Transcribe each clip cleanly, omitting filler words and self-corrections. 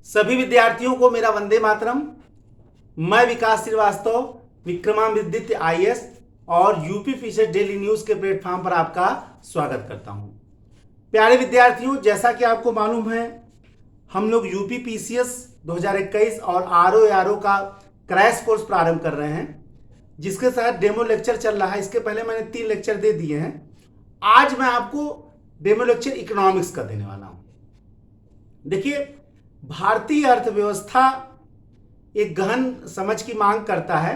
सभी विद्यार्थियों को मेरा वंदे मातरम। मैं विकास श्रीवास्तव विक्रमादित्य आईएएस और यूपी फीचर डेली न्यूज के प्लेटफॉर्म पर आपका स्वागत करता हूं। प्यारे विद्यार्थियों, जैसा कि आपको मालूम है, हम लोग यूपी पीसीएस 2021 और आरओ का क्रैश कोर्स प्रारंभ कर रहे हैं, जिसके साथ डेमो लेक्चर चल रहा है। इसके पहले मैंने 3 लेक्चर दे दिए हैं। आज मैं आपको डेमो लेक्चर इकोनॉमिक्स का देने वाला हूं। देखिए, भारतीय अर्थव्यवस्था एक गहन समझ की मांग करता है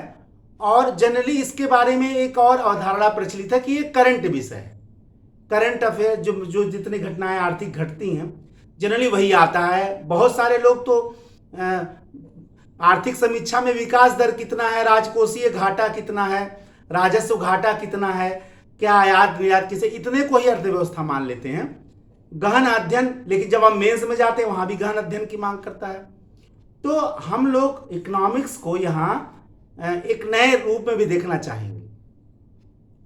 और जनरली इसके बारे में एक और अवधारणा प्रचलित है कि ये करंट विषय है। करंट अफेयर जो जितनी घटनाएं आर्थिक घटती हैं, जनरली वही आता है। बहुत सारे लोग तो आर्थिक समीक्षा में विकास दर कितना है, राजकोषीय घाटा कितना है, राजस्व घाटा कितना है, क्या आयात निर्यात किसे, इतने को ही अर्थव्यवस्था मान लेते हैं। गहन अध्ययन, लेकिन जब हम मेंस में जाते हैं वहां भी गहन अध्ययन की मांग करता है। तो हम लोग इकोनॉमिक्स को यहाँ एक नए रूप में भी देखना चाहेंगे।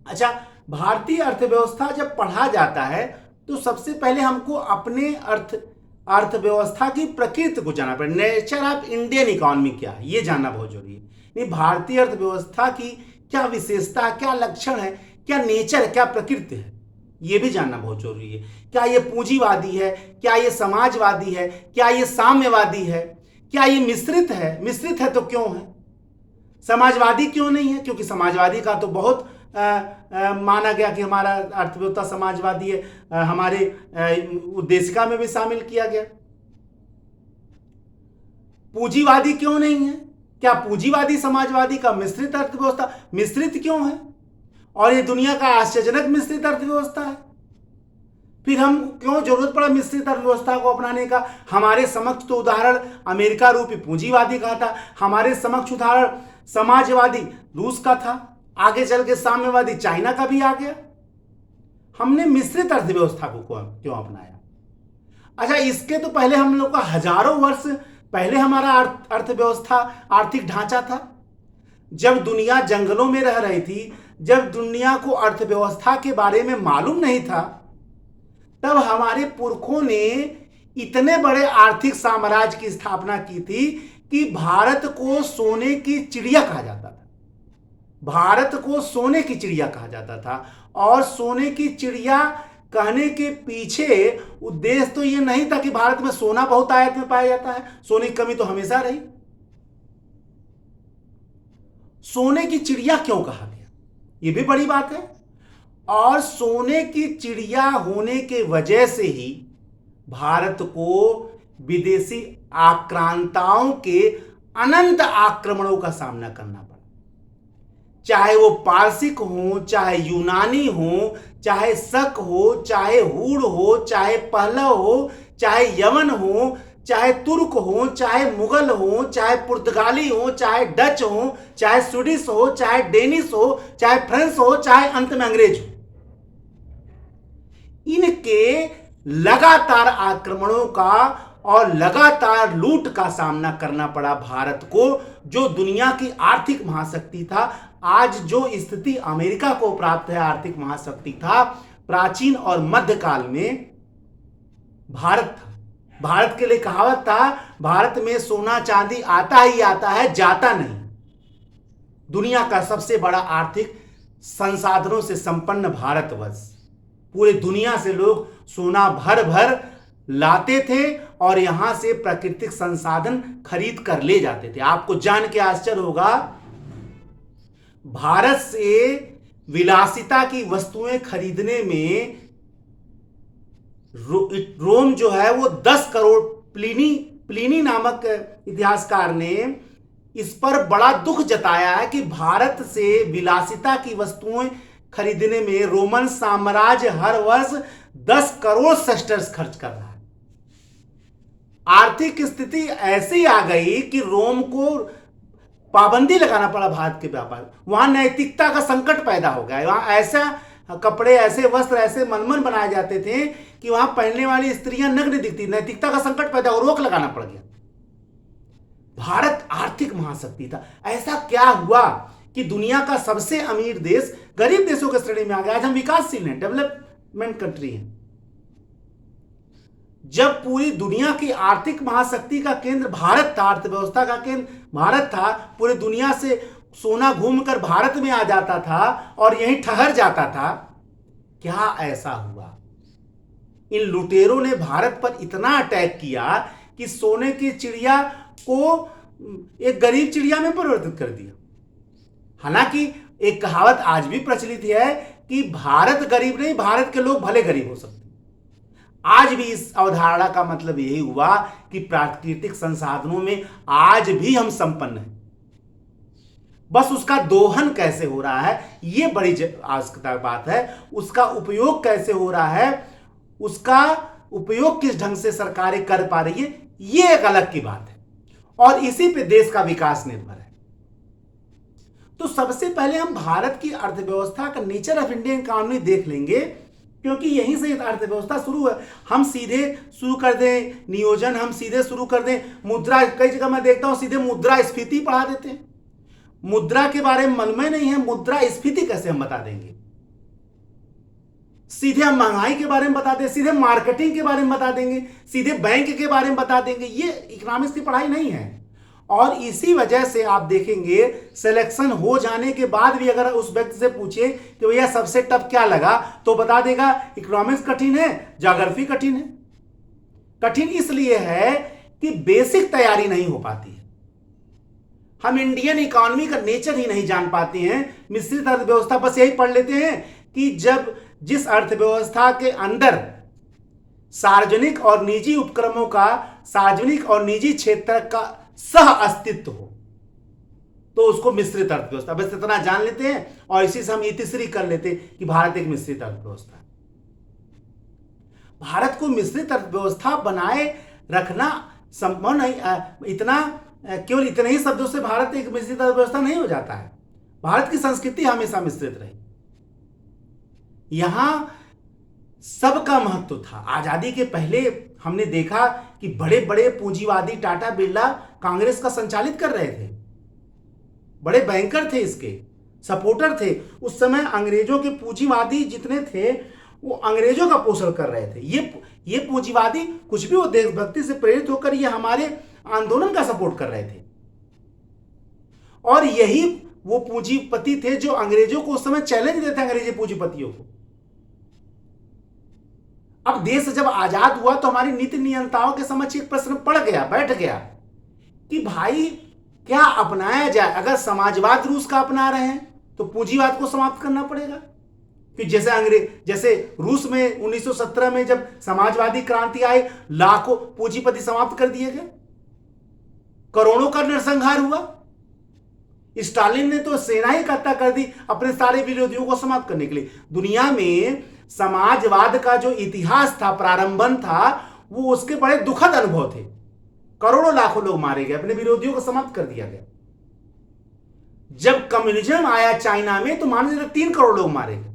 अच्छा, भारतीय अर्थव्यवस्था जब पढ़ा जाता है तो सबसे पहले हमको अपने अर्थव्यवस्था की प्रकृति को जानना पड़ेगा। नेचर ऑफ इंडियन इकोनॉमी क्या है, ये जानना बहुत जरूरी है। नहीं, भारतीय अर्थव्यवस्था की क्या विशेषता, क्या लक्षण है, क्या नेचर है, क्या प्रकृति है, ये भी जानना बहुत जरूरी है। क्या ये पूंजीवादी है, क्या ये समाजवादी है, क्या ये साम्यवादी है, क्या ये मिश्रित है? मिश्रित है तो क्यों है? समाजवादी क्यों नहीं है? क्योंकि समाजवादी का तो बहुत माना गया कि हमारा अर्थव्यवस्था समाजवादी है, हमारे उद्देशिका में भी शामिल किया गया। पूंजीवादी क्यों नहीं है? क्या पूंजीवादी समाजवादी का मिश्रित अर्थव्यवस्था मिश्रित क्यों है? और ये दुनिया का आश्चर्यजनक मिश्रित अर्थव्यवस्था है। फिर हम क्यों जरूरत पड़ा मिश्रित अर्थव्यवस्था को अपनाने का? हमारे समक्ष तो उदाहरण अमेरिका रूपी पूंजीवादी का था, हमारे समक्ष उदाहरण समाजवादी रूस का था, आगे चल के साम्यवादी चाइना का भी आ गया। हमने मिश्रित अर्थव्यवस्था को क्यों अपनाया? अच्छा, इसके तो पहले हम लोग का हजारों वर्ष पहले हमारा अर्थव्यवस्था आर्थिक ढांचा था। जब दुनिया जंगलों में रह रही थी, जब दुनिया को अर्थव्यवस्था के बारे में मालूम नहीं था, तब हमारे पुरखों ने इतने बड़े आर्थिक साम्राज्य की स्थापना की थी कि भारत को सोने की चिड़िया कहा जाता था। भारत को सोने की चिड़िया कहा जाता था। और सोने की चिड़िया कहने के पीछे उद्देश्य तो यह नहीं था कि भारत में सोना बहुत आयात में पाया जाता है, सोने की कमी तो हमेशा रही। सोने की चिड़िया क्यों कहा गया, यह भी बड़ी बात है। और सोने की चिड़िया होने के वजह से ही भारत को विदेशी आक्रांताओं के अनंत आक्रमणों का सामना करना पड़ा। चाहे वो पारसिक हो, चाहे यूनानी हो, चाहे शक हो, चाहे हूण हो, चाहे पहलव हो, चाहे यवन हो, चाहे तुर्क हो, चाहे मुगल हो, चाहे पुर्तगाली हो, चाहे डच हो, चाहे स्वीडिश हो, चाहे डेनिश हो, चाहे फ्रेंच हो, चाहे अंत में अंग्रेज हो। इनके लगातार आक्रमणों का और लगातार लूट का सामना करना पड़ा भारत को, जो दुनिया की आर्थिक महाशक्ति था। आज जो स्थिति अमेरिका को प्राप्त है आर्थिक महाशक्ति था, प्राचीन और मध्यकाल में भारत था। भारत के लिए कहावत था, भारत में सोना चांदी आता ही आता है, जाता नहीं। दुनिया का सबसे बड़ा आर्थिक संसाधनों से संपन्न भारतवर्ष, पूरे दुनिया से लोग सोना भर भर लाते थे और यहां से प्राकृतिक संसाधन खरीद कर ले जाते थे। आपको जान के आश्चर्य होगा, भारत से विलासिता की वस्तुएं खरीदने में रोम जो है वो 10 करोड़, प्लिनी नामक इतिहासकार ने इस पर बड़ा दुख जताया है कि भारत से विलासिता की वस्तुएं खरीदने में रोमन साम्राज्य हर वर्ष 10 करोड़ सेस्टर्स खर्च कर रहा है। आर्थिक स्थिति ऐसी आ गई कि रोम को पाबंदी लगाना पड़ा भारत के व्यापार। वहां नैतिकता का संकट पैदा हो गया। वहां ऐसा कपड़े, ऐसे वस्त्र, ऐसे मनमन बनाए जाते थे कि वहां पहनने वाली स्त्रियां नग्न दिखती। नैतिकता का संकट पैदा हो, रोक लगाना पड़ गया। भारत आर्थिक महाशक्ति था। ऐसा क्या हुआ कि दुनिया का सबसे अमीर देश गरीब देशों के श्रेणी में आ गया? आज हम विकासशील हैं, डेवलपमेंट कंट्री हैं। जब पूरी दुनिया की आर्थिक महाशक्ति का केंद्र भारत था, अर्थव्यवस्था का केंद्र भारत था, पूरी दुनिया से सोना घूमकर भारत में आ जाता था और यहीं ठहर जाता था, क्या ऐसा हुआ? इन लुटेरों ने भारत पर इतना अटैक किया कि सोने की चिड़िया को एक गरीब चिड़िया में परिवर्तित कर दिया। हालांकि एक कहावत आज भी प्रचलित है कि भारत गरीब नहीं, भारत के लोग भले गरीब हो सकते। आज भी इस अवधारणा का मतलब यही हुआ कि प्राकृतिक संसाधनों में आज भी हम संपन्न हैं, बस उसका दोहन कैसे हो रहा है यह बड़ी आवश्यकता बात है। उसका उपयोग कैसे हो रहा है, उसका उपयोग किस ढंग से सरकारें कर पा रही है, यह एक अलग की बात है और इसी पे देश का विकास निर्भर है। तो सबसे पहले हम भारत की अर्थव्यवस्था का नेचर ऑफ इंडियन इकोनॉमी देख लेंगे, क्योंकि यहीं से अर्थव्यवस्था शुरू है। हम सीधे शुरू कर दें नियोजन, हम सीधे शुरू कर दें मुद्रा, कई जगह मैं देखता हूं सीधे मुद्रा स्फीति पढ़ा देते हैं। मुद्रा के बारे में मालूम नहीं है, मुद्रा स्फीति कैसे हम बता देंगे? सीधे हम महंगाई के बारे में बता दें, सीधे मार्केटिंग के बारे में बता देंगे, सीधे बैंक के बारे में बता देंगे। ये इकोनॉमिक्स की पढ़ाई नहीं है। और इसी वजह से आप देखेंगे सिलेक्शन हो जाने के बाद भी अगर उस व्यक्ति से पूछे कि भैया सबसे टफ क्या लगा, तो बता देगा इकोनॉमिक्स कठिन है, ज्योग्राफी कठिन है। कठिन इसलिए है कि बेसिक तैयारी नहीं हो पाती है। हम इंडियन इकोनॉमी का नेचर ही नहीं जान पाते हैं। मिश्रित अर्थव्यवस्था बस यही पढ़ लेते हैं कि जब जिस अर्थव्यवस्था के अंदर सार्वजनिक और निजी उपक्रमों का, सार्वजनिक और निजी क्षेत्र का सह अस्तित्व हो, तो उसको मिश्रित अर्थव्यवस्था, बस इतना जान लेते हैं और इसी से हम ये तीसरी कर लेते हैं कि भारत एक मिश्रित अर्थव्यवस्था है। भारत को मिश्रित अर्थव्यवस्था बनाए रखना संभव नहीं। इतना केवल इतने ही शब्दों से भारत एक मिश्रित अर्थव्यवस्था नहीं हो जाता है। भारत की संस्कृति हमेशा मिश्रित रही। यहां सबका महत्व था। आजादी के पहले हमने देखा कि बड़े बड़े पूंजीवादी टाटा बिरला कांग्रेस का संचालित कर रहे थे, बड़े बैंकर थे, इसके सपोर्टर थे। उस समय अंग्रेजों के पूंजीवादी जितने थे वो अंग्रेजों का पोषण कर रहे थे। ये पूंजीवादी कुछ भी वो देशभक्ति से प्रेरित होकर ये हमारे आंदोलन का सपोर्ट कर रहे थे। और यही वो पूंजीपति थे जो अंग्रेजों को उस समय चैलेंज देते थे, अंग्रेजी पूंजीपतियों को। अब देश जब आजाद हुआ तो हमारी नीति नियंताओं के समक्ष एक प्रश्न बैठ गया कि भाई क्या अपनाया जाए। अगर समाजवाद रूस का अपना रहे हैं तो पूंजीवाद को समाप्त करना पड़ेगा। कि जैसे रूस में 1917 में जब समाजवादी क्रांति आई, लाखों पूंजीपति समाप्त कर दिए गए, करोड़ों का नरसंहार हुआ। स्टालिन ने तो सेना ही इकट्ठा कर दी अपने सारे विरोधियों को समाप्त करने के लिए। दुनिया में समाजवाद का जो इतिहास था, प्रारंभन था, वो उसके बड़े दुखद अनुभव थे। करोड़ों लाखों लोग मारे गए, अपने विरोधियों को समाप्त कर दिया गया। जब कम्युनिज्म आया चाइना में तो मान लीजिए 3 करोड़ लोग मारे गए,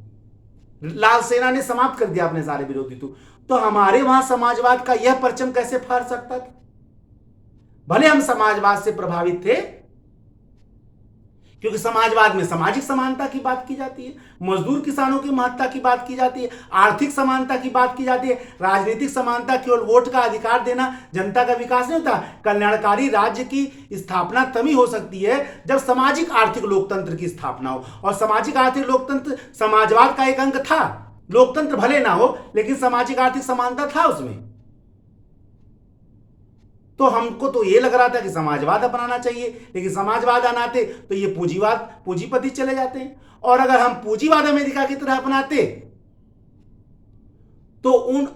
लाल सेना ने समाप्त कर दिया अपने सारे विरोधी। तो हमारे वहां समाजवाद का यह परचम कैसे फहर सकता था? भले हम समाजवाद से प्रभावित थे, क्योंकि समाजवाद में सामाजिक समानता की बात की जाती है, मजदूर किसानों की महत्ता की बात की जाती है, आर्थिक समानता की बात की जाती है। राजनीतिक समानता केवल वोट का अधिकार देना जनता का विकास नहीं होता। कल्याणकारी राज्य की स्थापना तभी हो सकती है जब सामाजिक आर्थिक लोकतंत्र की स्थापना हो। और सामाजिक आर्थिक लोकतंत्र समाजवाद का एक अंग था। लोकतंत्र भले ना हो लेकिन सामाजिक आर्थिक समानता था उसमें। तो हमको तो ये लग रहा था कि समाजवाद अपनाना चाहिए, लेकिन समाजवाद अपनाते तो ये पूंजीपति चले जाते हैं। और अगर हम पूंजीवाद अमेरिका की तरह अपनाते तो उन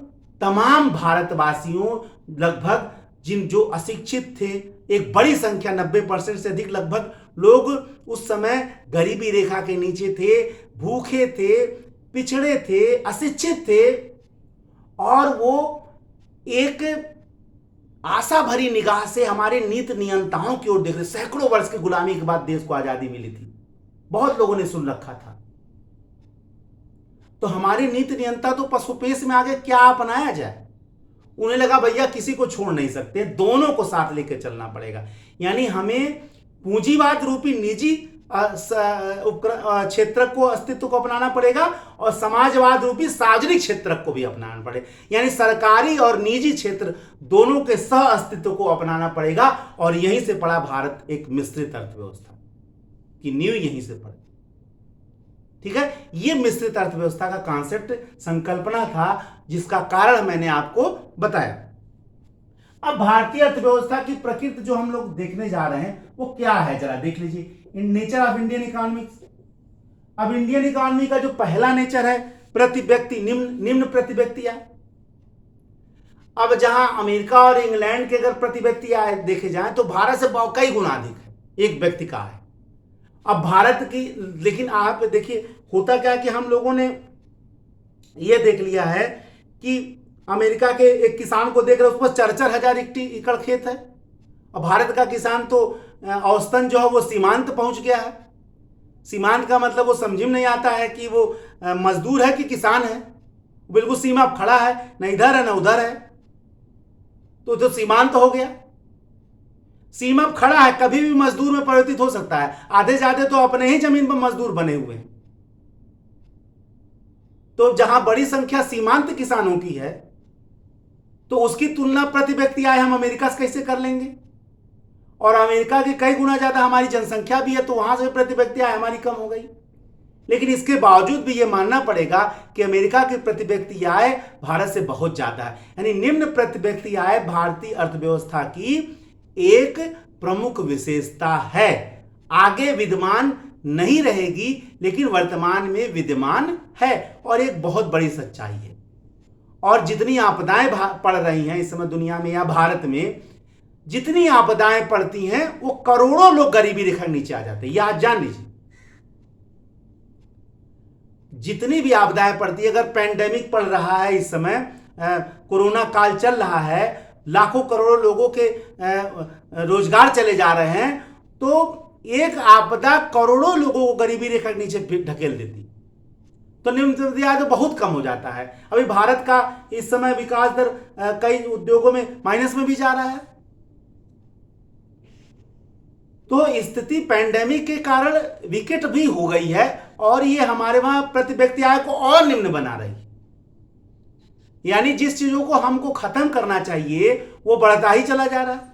तमाम भारतवासियों, लगभग जो अशिक्षित थे, एक बड़ी संख्या 90% से अधिक लगभग लोग उस समय गरीबी रेखा के नीचे थे, भूखे थे, पिछड़े थे, अशिक्षित थे। और वो एक आशा भरी निगाह से हमारे नीति नियंताओं की ओर देख रहे। सैकड़ों वर्ष की गुलामी के बाद देश को आजादी मिली थी, बहुत लोगों ने सुन रखा था। तो हमारे नीति नियंता तो पशुपेश में आगे क्या अपनाया जाए, उन्हें लगा भैया किसी को छोड़ नहीं सकते, दोनों को साथ लेकर चलना पड़ेगा। यानी हमें पूंजीवाद रूपी निजी क्षेत्र को अस्तित्व को अपनाना पड़ेगा और समाजवाद रूपी सार्वजनिक क्षेत्र को भी अपनाना पड़ेगा। यानी सरकारी और निजी क्षेत्र दोनों के सह अस्तित्व को अपनाना पड़ेगा। और यहीं से पड़ा भारत एक मिश्रित अर्थव्यवस्था की नींव, यहीं से पड़ी। ठीक है, ये मिश्रित अर्थव्यवस्था का कॉन्सेप्ट, संकल्पना था, जिसका कारण मैंने आपको बताया। अब भारतीय अर्थव्यवस्था की प्रकृति जो हम लोग देखने जा रहे हैं वो क्या है, जरा देख लीजिए। In nature of Indian economics. अब इंडियन इकोनॉमी का जो पहला नेचर है, प्रति व्यक्ति निम्न प्रति व्यक्ति आय। अब जहां अमेरिका और इंग्लैंड के अगर प्रति व्यक्ति आय देखे जाए तो भारत से कई गुना अधिक है एक व्यक्ति का आय। अब भारत की, लेकिन आप देखिए होता क्या कि हम लोगों ने यह देख लिया है कि अमेरिका के एक किसान को देख रहे उस पर 4,000 एकड़ खेत है, और भारत का किसान तो औसतन जो है वो सीमांत पहुंच गया है। सीमांत का मतलब वो समझ में नहीं आता है कि वो मजदूर है कि किसान है, बिल्कुल सीमा पर खड़ा है, न इधर है न उधर है, तो जो सीमांत हो गया। सीमा पर खड़ा है, कभी भी मजदूर में परिवर्तित हो सकता है। आधे ज्यादा तो अपने ही जमीन पर मजदूर बने हुए हैं। तो जहां बड़ी संख्या सीमांत किसानों की है तो उसकी तुलना प्रति व्यक्ति आय हम अमेरिका से कैसे कर लेंगे? और अमेरिका के कई गुना ज्यादा हमारी जनसंख्या भी है, तो वहां से प्रति व्यक्ति आय हमारी कम हो गई। लेकिन इसके बावजूद भी यह मानना पड़ेगा कि अमेरिका की प्रति व्यक्ति आय भारत से बहुत ज्यादा है। यानी निम्न प्रति व्यक्ति आय भारतीय अर्थव्यवस्था की एक प्रमुख विशेषता है। आगे विद्यमान नहीं रहेगी, लेकिन वर्तमान में विद्यमान है और एक बहुत बड़ी सच्चाई है। और जितनी आपदाएं पड़ रही हैं इस समय दुनिया में या भारत में, जितनी आपदाएं पड़ती हैं वो करोड़ों लोग गरीबी रेखा के नीचे आ जाते हैं। यह आप जान लीजिए, जितनी भी आपदाएं पड़ती है, अगर पेंडेमिक पड़ रहा है इस समय, कोरोना काल चल रहा है, लाखों करोड़ों लोगों के रोजगार चले जा रहे हैं, तो एक आपदा करोड़ों लोगों को गरीबी रेखा के नीचे ढकेल देती, तो निम्न आय तो बहुत कम हो जाता है। अभी भारत का इस समय विकास दर कई उद्योगों में माइनस में भी जा रहा है। तो स्थिति पेंडेमिक के कारण विकट भी हो गई है और ये हमारे वहां प्रति व्यक्ति आय को और निम्न बना रही है। यानी जिस चीजों को हमको खत्म करना चाहिए वो बढ़ता ही चला जा रहा है।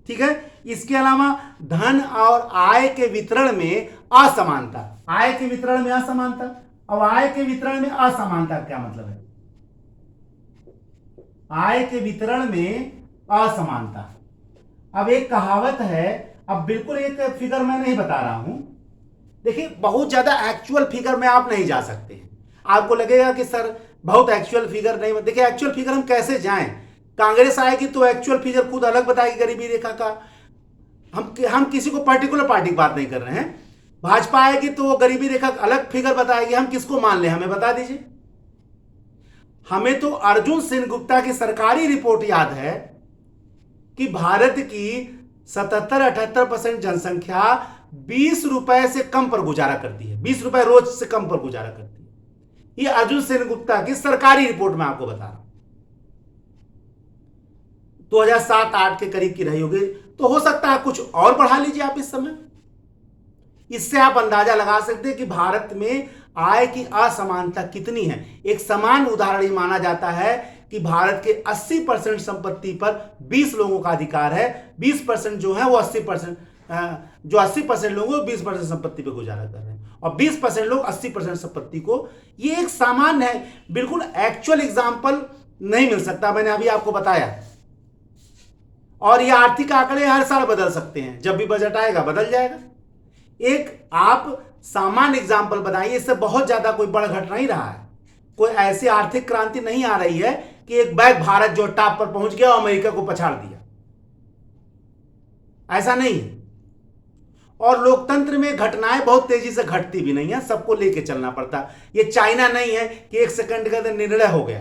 ठीक है, इसके अलावा धन और आय के वितरण में असमानता। आय के वितरण में असमानता। अब आय के वितरण में असमानता क्या मतलब है? आय के वितरण में असमानता। अब एक कहावत है, अब बिल्कुल एक फिगर मैं नहीं बता रहा हूं, देखिए बहुत ज्यादा एक्चुअल फिगर में आप नहीं जा सकते हैं। आपको लगेगा कि सर बहुत एक्चुअल फिगर नहीं, देखिए एक्चुअल फिगर हम कैसे जाएं? कांग्रेस आएगी तो एक्चुअल फिगर खुद अलग बताएगी गरीबी रेखा का। हम किसी को पर्टिकुलर पार्टी की बात नहीं कर रहे हैं। भाजपा आएगी तो वो गरीबी रेखा अलग फिगर बताएगी। हम किसको मान लें, हमें बता दीजिए। हमें तो अर्जुन सेनगुप्ता की सरकारी रिपोर्ट याद है कि भारत की 77-78% जनसंख्या 20 रुपए से कम पर गुजारा करती है। 20 रुपए रोज से कम पर गुजारा करती है। ये अर्जुन सेनगुप्ता की सरकारी रिपोर्ट में आपको बता रहा हूं। 2007-8 के करीब की रही होगी, तो हो सकता है कुछ और बढ़ा लीजिए आप इस समय। इससे आप अंदाजा लगा सकते हैं कि भारत में आय की असमानता कितनी है। एक समान उदाहरण माना जाता है कि भारत के 80% संपत्ति पर 20 लोगों का अधिकार है। 20% जो है वो 80%, जो 80% लोग 20% संपत्ति पे गुजारा कर रहे हैं और 20% लोग 80% संपत्ति को, ये एक सामान्य है, बिल्कुल एक्चुअल एग्जाम्पल नहीं मिल सकता, मैंने अभी आपको बताया। और ये आर्थिक आंकड़े हर साल बदल सकते हैं, जब भी बजट आएगा बदल जाएगा। एक आप सामान्य एग्जाम्पल बताइए, इससे बहुत ज्यादा कोई बड़ा घट नहीं रहा है। कोई ऐसी आर्थिक क्रांति नहीं आ रही है कि एक बैग भारत जो टॉप पर पहुंच गया और अमेरिका को पछाड़ दिया, ऐसा नहीं है। और लोकतंत्र में घटनाएं बहुत तेजी से घटती भी नहीं है, सबको लेके चलना पड़ता। ये चाइना नहीं है कि 1 सेकंड के अंदर निर्णय हो गया,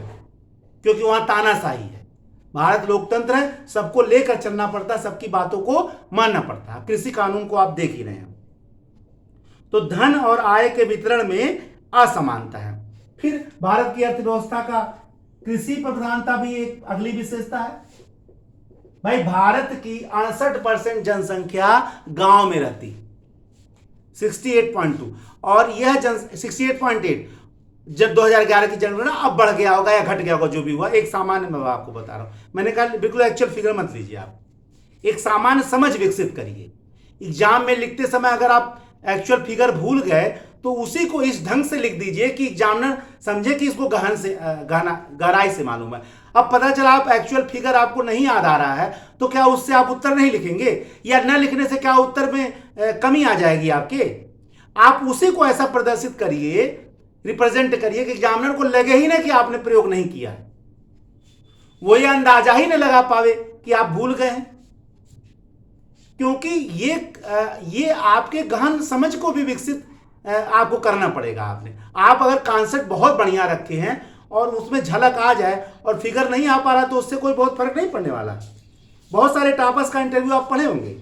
क्योंकि वहां तानाशाही है। भारत लोकतंत्र है, सबको लेकर चलना पड़ता, सबकी बातों को मानना पड़ता। कृषि कानून को आप देख ही रहे हैं। तो धन और आय के वितरण में असमानता है। फिर भारत की अर्थव्यवस्था का कृषि प्रधानता भी एक अगली विशेषता है। भाई भारत की 68% जनसंख्या गांव में रहती। 68.2 और यह 68.8 जब 2011 की जनगणना अब बढ़ गया होगा या घट गया होगा, जो भी हुआ एक सामान्य, मैं आपको बता रहा हूं, मैंने कहा बिल्कुल एक्चुअल फिगर मत लीजिए, आप एक सामान्य समझ विकसित करिए। एग्जाम में लिखते समय अगर आप एक्चुअल फिगर भूल गए तो उसी को इस ढंग से लिख दीजिए कि एग्जामिनर समझे कि इसको गहराई से मालूम है। अब पता चला आप एक्चुअल फिगर आपको नहीं याद आ रहा है तो क्या उससे आप उत्तर नहीं लिखेंगे, या न लिखने से क्या उत्तर में कमी आ जाएगी आपके? आप उसी को ऐसा प्रदर्शित करिए, रिप्रेजेंट करिए कि एग्जामिनर को लगे ही ना कि आपने प्रयोग नहीं किया है, वो ये अंदाजा ही न लगा पावे कि आप भूल गए हैं। क्योंकि ये आपके गहन समझ को भी विकसित आपको करना पड़ेगा। आप अगर कॉन्सेप्ट बहुत बढ़िया रखे हैं और उसमें झलक आ जाए और फिगर नहीं आ पा रहा तो उससे कोई बहुत फर्क नहीं पड़ने वाला। बहुत सारे टॉपर्स का इंटरव्यू आप पढ़े होंगे,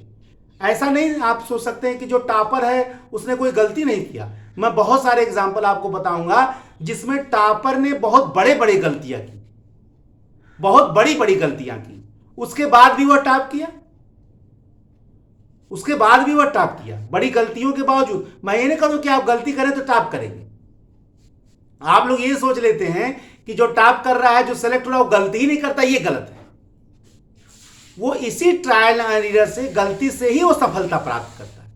ऐसा नहीं आप सोच सकते हैं कि जो टॉपर है उसने कोई गलती नहीं किया। मैं बहुत सारे एग्जाम्पल आपको बताऊंगा जिसमें टॉपर ने बहुत बड़े बड़े गलतियां की, बहुत बड़ी बड़ी गलतियां की, उसके बाद भी वह टॉप किया, बड़ी गलतियों के बावजूद। मैं ये नहीं कहूं कि आप गलती करें तो टॉप करेंगे। आप लोग ये सोच लेते हैं कि जो टॉप कर रहा है, जो सेलेक्ट हो रहा है, वो गलती ही नहीं करता, ये गलत है। वो इसी ट्रायल एंड एरर से, गलती से ही वो सफलता प्राप्त करता है,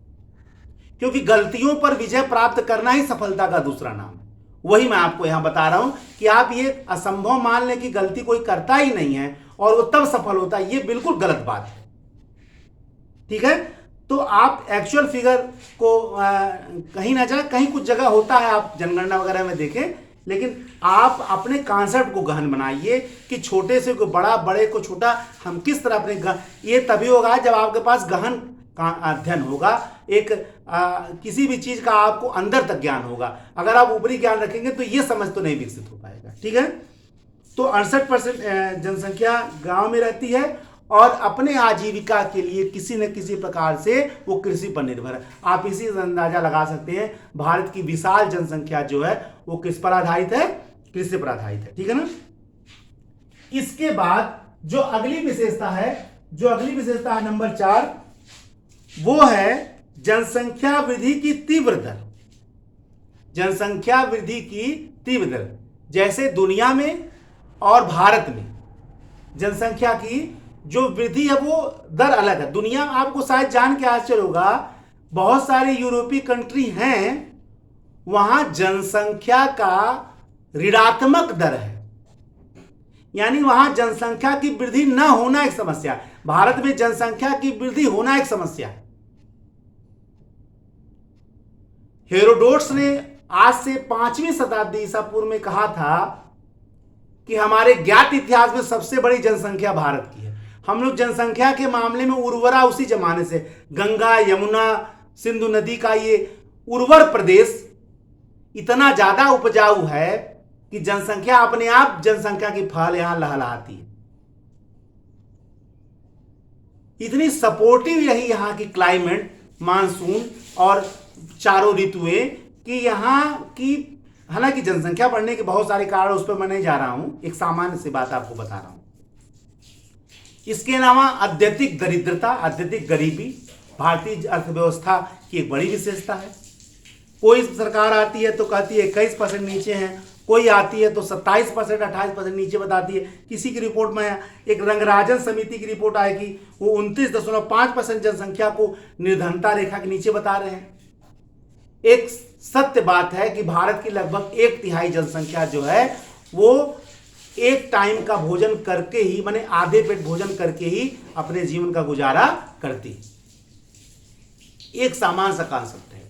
क्योंकि गलतियों पर विजय प्राप्त करना ही सफलता का दूसरा नाम है। वही मैं आपको यहां बता रहा हूं कि आप ये असंभव मान लें कि गलती कोई करता ही नहीं है और वो तब सफल होता है, ये बिल्कुल गलत बात है। ठीक है, तो आप एक्चुअल फिगर को कहीं ना जाए, कहीं कुछ जगह होता है, आप जनगणना वगैरह में देखें, लेकिन आप अपने कॉन्सेप्ट को गहन बनाइए कि छोटे से को बड़ा, बड़े को छोटा, हम किस तरह अपने ये तभी होगा जब आपके पास गहन का अध्ययन होगा, एक किसी भी चीज का आपको अंदर तक ज्ञान होगा। अगर आप ऊपरी ज्ञान रखेंगे तो ये समझ तो नहीं विकसित हो पाएगा। ठीक है, तो 68% जनसंख्या गांव में रहती है और अपने आजीविका के लिए किसी न किसी प्रकार से वो कृषि पर निर्भर है। आप इसी से अंदाजा लगा सकते हैं भारत की विशाल जनसंख्या जो है वो किस पर आधारित है? कृषि पर आधारित है। ठीक है ना। इसके बाद जो अगली विशेषता है नंबर 4, वो है जनसंख्या वृद्धि की तीव्र दर। जनसंख्या वृद्धि की तीव्र दर, जैसे दुनिया में और भारत में जनसंख्या की जो वृद्धि है वो दर अलग है। दुनिया, आपको शायद जान के आश्चर्य होगा, बहुत सारी यूरोपीय कंट्री हैं, वहां जनसंख्या का ऋणात्मक दर है, यानी वहां जनसंख्या की वृद्धि न होना एक समस्या है। भारत में जनसंख्या की वृद्धि होना एक समस्या है। हेरोडोट्स ने आज से 5वीं शताब्दी ईसा पूर्व में कहा था कि हमारे ज्ञात इतिहास में सबसे बड़ी जनसंख्या भारत की है। हम लोग जनसंख्या के मामले में उर्वरा उसी जमाने से, गंगा यमुना सिंधु नदी का ये उर्वर प्रदेश इतना ज्यादा उपजाऊ है कि जनसंख्या अपने आप जनसंख्या की फल यहां लहलहाती है। इतनी सपोर्टिव यही यहां की क्लाइमेट, मानसून और चारों ऋतुएं कि यहां की, हालांकि जनसंख्या बढ़ने के बहुत सारे कारण, उस पर मैं नहीं जा रहा हूं, एक सामान्य सी बात आपको बता रहा हूं। इसके अलावा अत्यधिक दरिद्रता, अत्यधिक गरीबी भारतीय अर्थव्यवस्था की एक बड़ी विशेषता है। कोई सरकार आती है तो कहती है 21% नीचे है, कोई आती है तो 27%, 28% नीचे बताती है। किसी की रिपोर्ट में, एक रंगराजन समिति की रिपोर्ट आएगी, वो 29.5% जनसंख्या को निर्धनता रेखा के नीचे बता रहे हैं। एक सत्य बात है कि भारत की लगभग 1/3 जनसंख्या जो है वो एक टाइम का भोजन करके ही, माने आधे पेट भोजन करके ही अपने जीवन का गुजारा करती। एक सामान्य सा कॉन्सेप्ट है।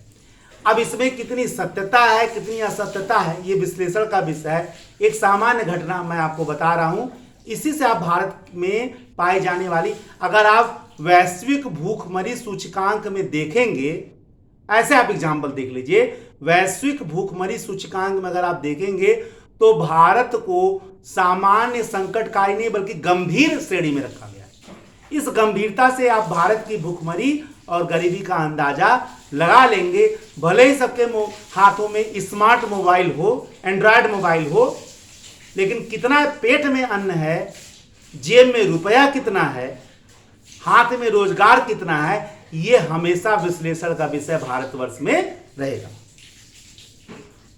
अब इसमें कितनी सत्यता है, कितनी असत्यता है, ये विश्लेषण का विषय है। एक सामान्य घटना मैं आपको बता रहा हूं, इसी से आप भारत में पाई जाने वाली, अगर आप वैश्विक भूखमरी सूचकांक में देखेंगे, ऐसे आप एग्जाम्पल देख लीजिए, वैश्विक भूखमरी सूचकांक में अगर आप देखेंगे तो भारत को सामान्य संकटकारी नहीं बल्कि गंभीर श्रेणी में रखा गया है। इस गंभीरता से आप भारत की भूखमरी और गरीबी का अंदाजा लगा लेंगे। भले ही सबके हाथों में स्मार्ट मोबाइल हो, एंड्रॉयड मोबाइल हो, लेकिन कितना पेट में अन्न है, जेब में रुपया कितना है, हाथ में रोजगार कितना है, ये हमेशा विश्लेषण का विषय भारतवर्ष में रहेगा।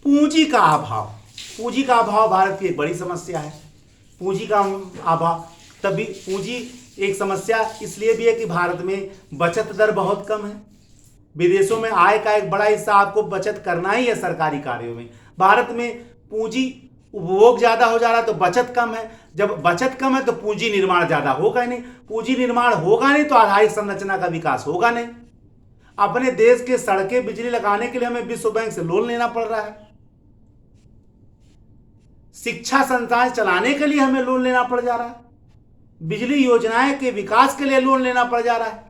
पूंजी का अभाव, पूंजी का अभाव भारत की एक बड़ी समस्या है। पूंजी का अभाव तभी, पूंजी एक समस्या इसलिए भी है कि भारत में बचत दर बहुत कम है। विदेशों में आय का एक बड़ा हिस्सा आपको बचत करना ही है सरकारी कार्यों में। भारत में पूंजी उपभोग ज्यादा हो जा रहा है तो बचत कम है। जब बचत कम है तो पूंजी निर्माण ज्यादा होगा नहीं, पूंजी निर्माण होगा नहीं तो आधारिक संरचना का विकास होगा नहीं। अपने देश के सड़कें बिजली लगाने के लिए हमें विश्व बैंक से लोन लेना पड़ रहा है, शिक्षा संस्थान चलाने के लिए हमें लोन लेना पड़ जा रहा है, बिजली योजनाएं के विकास के लिए लोन लेना पड़ जा रहा है।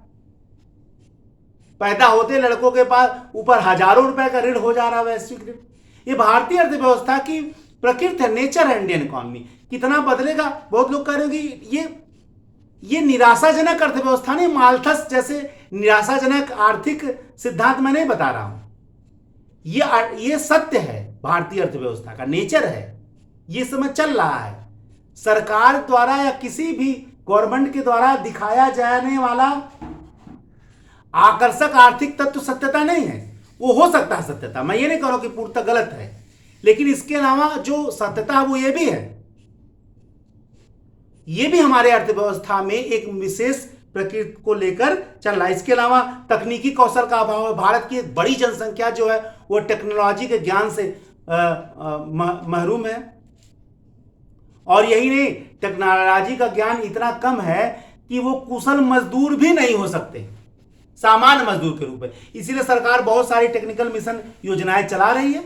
पैदा होते लड़कों के पास ऊपर हजारों रुपए का ऋण हो जा रहा है, वैश्विक ऋण। ये भारतीय अर्थव्यवस्था की प्रकृति है, नेचर है इंडियन इकोनॉमी। कितना बदलेगा, बहुत लोग कह रहे हैं कि ये निराशाजनक अर्थव्यवस्था नहीं, माल्थस जैसे निराशाजनक आर्थिक सिद्धांत मैं नहीं बता रहा हूं। ये सत्य है, भारतीय अर्थव्यवस्था का नेचर है, ये समय चल रहा है। सरकार द्वारा या किसी भी गवर्नमेंट के द्वारा दिखाया जाने वाला आकर्षक आर्थिक तत्व सत्यता नहीं है। वो हो सकता है सत्यता, मैं ये नहीं कह रहा कि पूर्णतः गलत है, लेकिन इसके अलावा जो सत्यता है वो ये भी है, ये भी हमारे अर्थव्यवस्था में एक विशेष प्रकृति को लेकर चल रहा है। इसके अलावा तकनीकी कौशल का अभाव है। भारत की एक बड़ी जनसंख्या जो है वो टेक्नोलॉजी के ज्ञान से महरूम है। और यही नहीं, टेक्नोलॉजी का ज्ञान इतना कम है कि वो कुशल मजदूर भी नहीं हो सकते सामान्य मजदूर के रूप में। इसीलिए सरकार बहुत सारी टेक्निकल मिशन योजनाएं चला रही है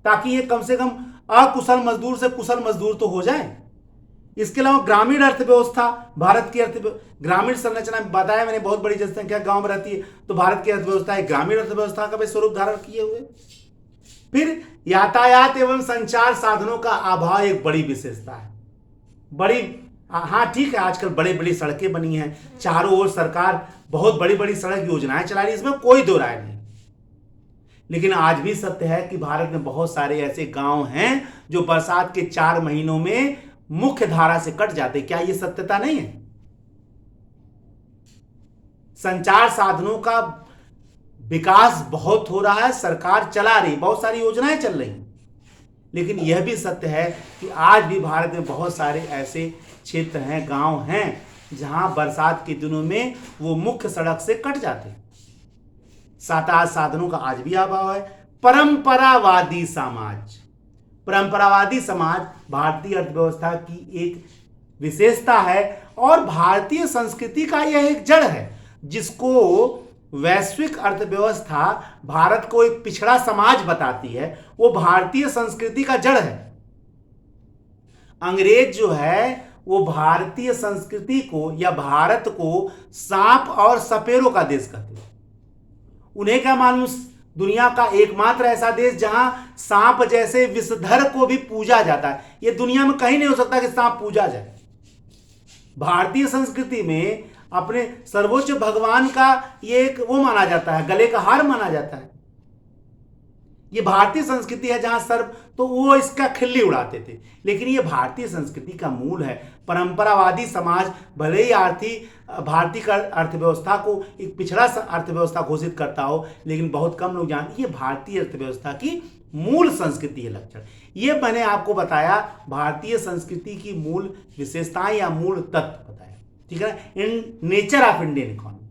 ताकि ये कम से कम अकुशल मजदूर से कुशल मजदूर तो हो जाए। इसके अलावा ग्रामीण अर्थव्यवस्था, भारत की ग्रामीण संरचना बताया मैंने, बहुत बड़ी जनसंख्या गांव में रहती है, तो भारत की अर्थव्यवस्था एक ग्रामीण अर्थव्यवस्था का भी स्वरूप धारण किए हुए। फिर यातायात एवं संचार साधनों का अभाव एक बड़ी विशेषता है। हाँ ठीक है, आजकल बड़ी बड़ी सड़कें बनी हैं, चारों ओर सरकार बहुत बड़ी बड़ी सड़क योजनाएं चला रही है, इसमें कोई दो राय नहीं। लेकिन आज भी सत्य है कि भारत में बहुत सारे ऐसे गांव हैं जो बरसात के 4 महीनों में मुख्य धारा से कट जाते। क्या ये सत्यता नहीं है? संचार साधनों का विकास बहुत हो रहा है, सरकार चला रही, बहुत सारी योजनाएं चल रही, लेकिन यह भी सत्य है कि आज भी भारत में बहुत सारे ऐसे क्षेत्र हैं, गांव हैं, जहां बरसात के दिनों में वो मुख्य सड़क से कट जाते। यातायात साधनों का आज भी अभाव है। परंपरावादी समाज, परंपरावादी समाज भारतीय अर्थव्यवस्था की एक विशेषता है और भारतीय संस्कृति का यह एक जड़ है, जिसको वैश्विक अर्थव्यवस्था भारत को एक पिछड़ा समाज बताती है। वो भारतीय संस्कृति का जड़ है। अंग्रेज जो है वो भारतीय संस्कृति को या भारत को सांप और सपेरों का देश कहते हैं। उन्हें क्या मालूम, दुनिया का एकमात्र ऐसा देश जहां सांप जैसे विषधर को भी पूजा जाता है। यह दुनिया में कहीं नहीं हो सकता कि सांप पूजा जाए। भारतीय संस्कृति में अपने सर्वोच्च भगवान का ये एक वो माना जाता है, गले का हार माना जाता है। ये भारतीय संस्कृति है, जहां सर्प तो वो इसका खिल्ली उड़ाते थे, लेकिन ये भारतीय संस्कृति का मूल है। परंपरावादी समाज भले ही भारतीय अर्थव्यवस्था को एक पिछड़ा अर्थव्यवस्था घोषित करता हो, लेकिन बहुत कम लोग जानते ये भारतीय अर्थव्यवस्था की मूल संस्कृति है, लक्षण। ये मैंने आपको बताया भारतीय संस्कृति की मूल विशेषताएं या मूल तत्व बताया, ठीक है, in nature of Indian economy.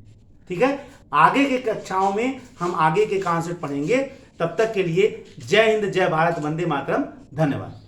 ठीक है, आगे के कक्षाओं में हम आगे के कॉन्सेप्ट पढ़ेंगे। तब तक के लिए जय हिंद, जय भारत, वंदे मातरम, धन्यवाद।